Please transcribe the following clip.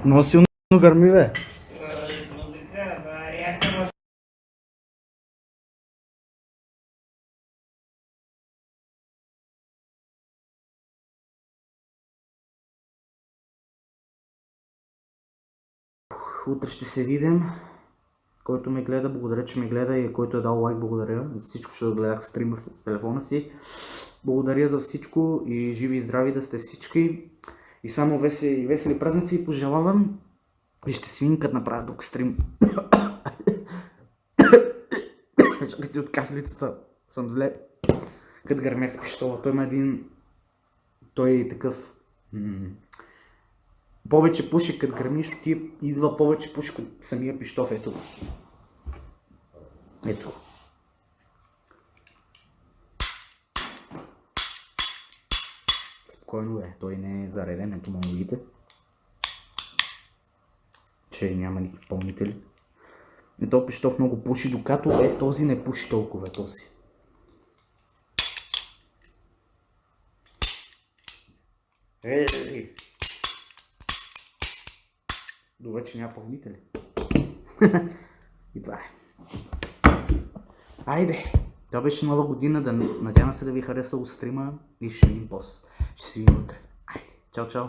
Много силно гърми, бе. Утре ще се видим. Който ме гледа, благодаря, че ме гледа, и който е дал лайк, благодаря. За всичко ще гледах стрима в телефона си. Благодаря за всичко и живи и здрави да сте всички. И само весели празници пожелавам. И ще свин като направя друг стрим. Чакайте, от кашлицата съм зле. Като гърмя с пиштола. Той има един... Той е такъв... Повече пуши като гърмиш, ти идва повече пуши като самия пиштов. Ето. Ето. Спокойно е, той не е зареден, ето му видите. Че няма никакви пълнители. Ето пиштов много пуши, докато този не пуши толкова, този. Ей! Добре, че няма пълнители. И това е. Айде! Това беше нова година, надявам се да ви хареса от стрима и ще видим пост. Ще си видим утре. Айде, чао, чао!